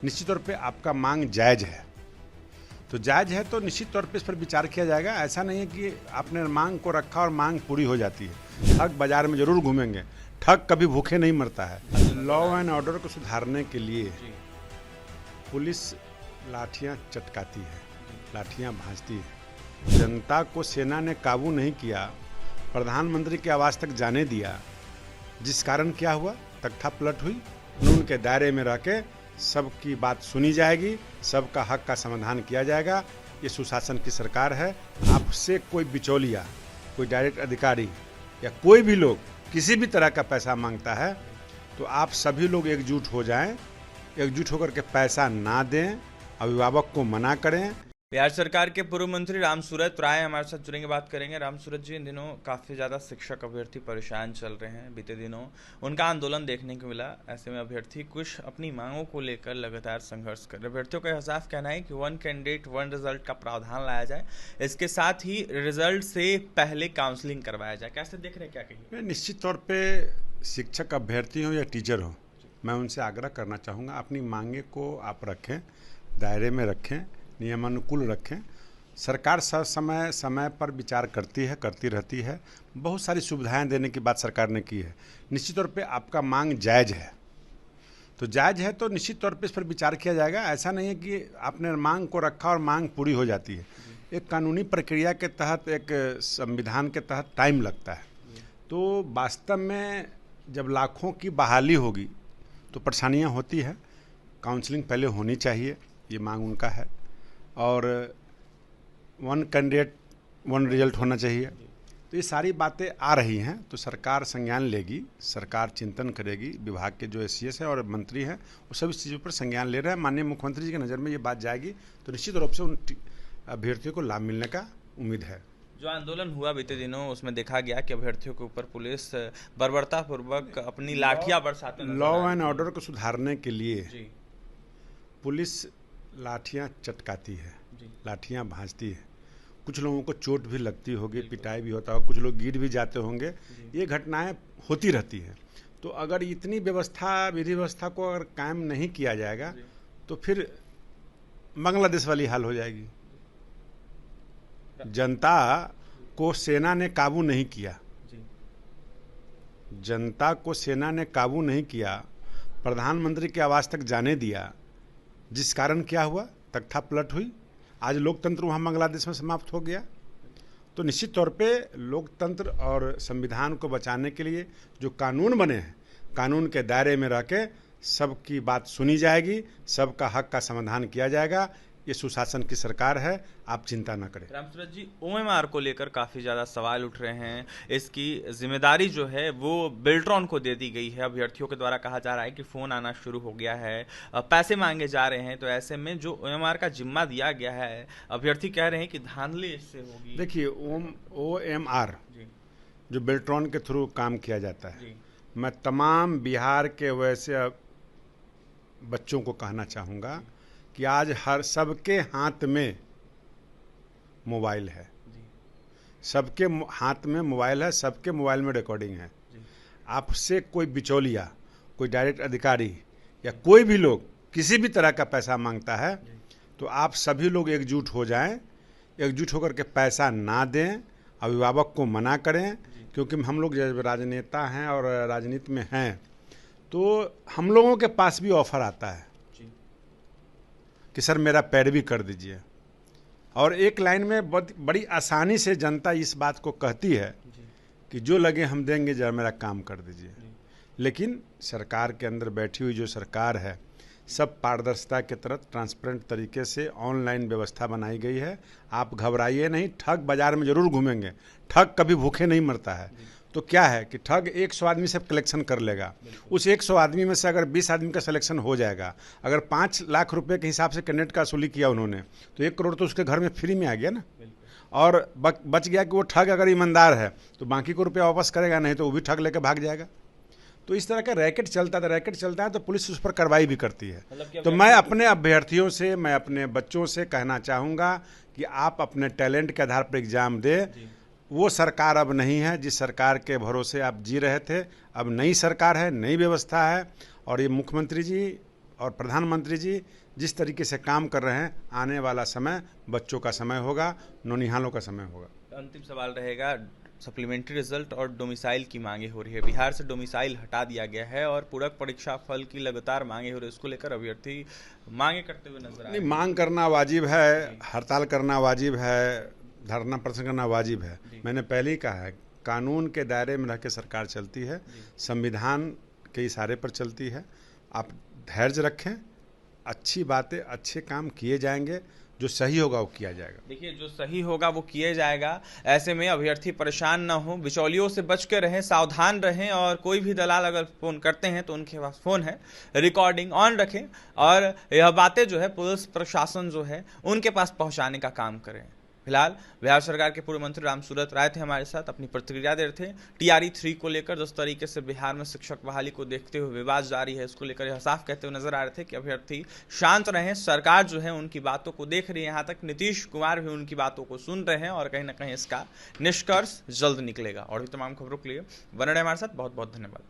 निश्चित तौर पे आपका मांग जायज़ है, तो जायज़ है तो निश्चित तौर पे इस पर विचार किया जाएगा। ऐसा नहीं है कि आपने मांग को रखा और मांग पूरी हो जाती है। ठग बाजार में ज़रूर घूमेंगे, ठग कभी भूखे नहीं मरता है। लॉ एंड ऑर्डर को सुधारने के लिए पुलिस लाठियां चटकाती है, लाठियां भांजती है। जनता को सेना ने काबू नहीं किया, प्रधानमंत्री के आवास तक जाने दिया, जिस कारण क्या हुआ, तख्ता पलट हुई। कानून के दायरे में रह के सबकी बात सुनी जाएगी, सबका हक का समाधान किया जाएगा। ये सुशासन की सरकार है। आपसे कोई बिचौलिया, कोई डायरेक्ट अधिकारी या कोई भी लोग किसी भी तरह का पैसा मांगता है तो आप सभी लोग एकजुट हो जाएं, एकजुट होकर के पैसा ना दें, अभिभावक को मना करें। बिहार सरकार के पूर्व मंत्री रामसूरत राय हमारे साथ जुड़ेंगे, बात करेंगे। रामसूरत जी, इन दिनों काफ़ी ज़्यादा शिक्षक अभ्यर्थी परेशान चल रहे हैं। बीते दिनों उनका आंदोलन देखने को मिला। ऐसे में अभ्यर्थी कुछ अपनी मांगों को लेकर लगातार संघर्ष कर रहे। अभ्यर्थियों का यह साफ कहना है कि 1 कैंडिडेट 1 रिजल्ट का प्रावधान लाया जाए, इसके साथ ही रिजल्ट से पहले काउंसलिंग करवाया जाए। कैसे देख रहे हैं, क्या कहिए? निश्चित तौर पर शिक्षक अभ्यर्थी हो या टीचर हो, मैं उनसे आग्रह करना चाहूँगा, अपनी मांगे को आप रखें, दायरे में रखें, नियमानुकूल रखें। सरकार समय समय पर विचार करती रहती है। बहुत सारी सुविधाएं देने की बात सरकार ने की है। निश्चित तौर पे आपका मांग जायज़ है, तो जायज़ है तो निश्चित तौर पे इस पर विचार किया जाएगा। ऐसा नहीं है कि आपने मांग को रखा और मांग पूरी हो जाती है। एक कानूनी प्रक्रिया के तहत, एक संविधान के तहत टाइम लगता है। तो वास्तव में जब लाखों की बहाली होगी तो परेशानियाँ होती है। काउंसलिंग पहले होनी चाहिए, ये मांग उनका है। और 1 कैंडिडेट 1 रिजल्ट होना चाहिए। तो ये सारी बातें आ रही हैं, तो सरकार संज्ञान लेगी, सरकार चिंतन करेगी। विभाग के जो एसीएस है और मंत्री हैं वो सभी चीज़ों पर संज्ञान ले रहे हैं। माननीय मुख्यमंत्री जी की नज़र में ये बात जाएगी तो निश्चित रूप से उन अभ्यर्थियों को लाभ मिलने का उम्मीद है। जो आंदोलन हुआ बीते दिनों, उसमें देखा गया कि अभ्यर्थियों के ऊपर पुलिस बर्बरतापूर्वक अपनी लाठियां बरसाते नजर लॉ आ रही एंड है। ऑर्डर को सुधारने के लिए जी पुलिस लाठियां चटकाती है, जी लाठियां भांजती है। कुछ लोगों को चोट भी लगती होगी, पिटाई भी होता होगा, कुछ लोग गिर भी जाते होंगे। ये घटनाएं होती रहती हैं। तो अगर इतनी व्यवस्था, विधि व्यवस्था को अगर कायम नहीं किया जाएगा तो फिर बांग्लादेश वाली हाल हो जाएगी। जनता को सेना ने काबू नहीं किया, जी जनता को सेना ने काबू नहीं किया, प्रधानमंत्री के आवास तक जाने दिया, जिस कारण क्या हुआ, तख्ता पलट हुई। आज लोकतंत्र वहाँ बांग्लादेश में समाप्त हो गया। तो निश्चित तौर पे लोकतंत्र और संविधान को बचाने के लिए जो कानून बने हैं, कानून के दायरे में रह के सबकी बात सुनी जाएगी, सबका हक का समाधान किया जाएगा। ये सुशासन की सरकार है, आप चिंता न करें। रामसूरत जी, ओएमआर को लेकर काफ़ी ज़्यादा सवाल उठ रहे हैं। इसकी जिम्मेदारी जो है वो बिल्ट्रॉन को दे दी गई है। अभ्यर्थियों के द्वारा कहा जा रहा है कि फ़ोन आना शुरू हो गया है, पैसे मांगे जा रहे हैं। तो ऐसे में जो ओएमआर का जिम्मा दिया गया है, अभ्यर्थी कह रहे हैं कि धांधली इससे होगी। देखिए, OMR जी जो बिल्ट्रॉन के थ्रू काम किया जाता है, जी मैं तमाम बिहार के वैसे बच्चों को कहना चाहूँगा कि आज हर सबके हाथ में मोबाइल है, जी सबके हाथ में मोबाइल है, सबके मोबाइल में रिकॉर्डिंग है। जी आपसे कोई बिचौलिया, कोई डायरेक्ट अधिकारी या कोई भी लोग किसी भी तरह का पैसा मांगता है तो आप सभी लोग एकजुट हो जाएं, एकजुट होकर के पैसा ना दें, अभिभावक को मना करें। क्योंकि हम लोग जब राजनेता हैं और राजनीति में हैं तो हम लोगों के पास भी ऑफर आता है जी कि सर मेरा पैरवी कर दीजिए, और एक लाइन में बड़ी आसानी से जनता इस बात को कहती है कि जो लगे हम देंगे, जरा मेरा काम कर दीजिए। लेकिन सरकार के अंदर बैठी हुई जो सरकार है, सब पारदर्शिता के तहत ट्रांसपेरेंट तरीके से ऑनलाइन व्यवस्था बनाई गई है। आप घबराइए नहीं, ठग बाजार में ज़रूर घूमेंगे, ठग कभी भूखे नहीं मरता है। तो क्या है कि ठग 100 आदमी से कलेक्शन कर लेगा। उस 100 आदमी में से अगर 20 आदमी का सिलेक्शन हो जाएगा, अगर 5 लाख रुपए के हिसाब से कैंडिडेट का वसूली किया उन्होंने, तो 1 करोड़ तो उसके घर में फ्री में आ गया ना। और बच गया कि वो ठग अगर ईमानदार है तो बाकी को रुपया वापस करेगा, नहीं तो वो भी ठग लेकर भाग जाएगा। तो इस तरह का रैकेट चलता है तो पुलिस उस पर कार्रवाई भी करती है। तो मैं अपने अभ्यर्थियों से, मैं अपने बच्चों से कहना चाहूँगा कि आप अपने टैलेंट के आधार पर एग्ज़ाम दें। वो सरकार अब नहीं है जिस सरकार के भरोसे आप जी रहे थे। अब नई सरकार है, नई व्यवस्था है, और ये मुख्यमंत्री जी और प्रधानमंत्री जी जिस तरीके से काम कर रहे हैं, आने वाला समय बच्चों का समय होगा, नौनिहालों का समय होगा। अंतिम सवाल रहेगा, सप्लीमेंट्री रिजल्ट और डोमिसाइल की मांगे हो रही है। बिहार से डोमिसाइल हटा दिया गया है और पूरक परीक्षा फल की लगातार मांगे हो रही है। इसको लेकर अभ्यर्थी मांगे करते हुए नजर आ रहे हैं। नहीं, मांग करना वाजिब है, हड़ताल करना वाजिब है, धरना प्रदर्शन करना वाजिब है। मैंने पहले ही कहा है, कानून के दायरे में रह के सरकार चलती है, संविधान के इशारे पर चलती है। आप धैर्य रखें, अच्छी बातें, अच्छे काम किए जाएंगे, जो सही होगा वो किया जाएगा। देखिए, जो सही होगा वो किया जाएगा। ऐसे में अभ्यर्थी परेशान ना हो, बिचौलियों से बच के रहें, सावधान रहें, और कोई भी दलाल अगर फ़ोन करते हैं तो उनके पास फ़ोन है, रिकॉर्डिंग ऑन रखें और यह बातें जो है पुलिस प्रशासन जो है उनके पास पहुंचाने का काम करें। फिलहाल बिहार सरकार के पूर्व मंत्री रामसूरत राय थे हमारे साथ, अपनी प्रतिक्रिया दे रहे थे TRE 3 को लेकर। जिस तरीके से बिहार में शिक्षक बहाली को देखते हुए विवाद जारी है, इसको लेकर यह साफ कहते हुए नजर आ रहे थे कि अभ्यर्थी शांत रहें, सरकार जो है उनकी बातों को देख रही है। यहाँ तक नीतीश कुमार भी उनकी बातों को सुन रहे हैं और कहीं ना कहीं इसका निष्कर्ष जल्द निकलेगा। और भी तमाम खबरों के लिए बने रहे हमारे साथ। बहुत बहुत धन्यवाद।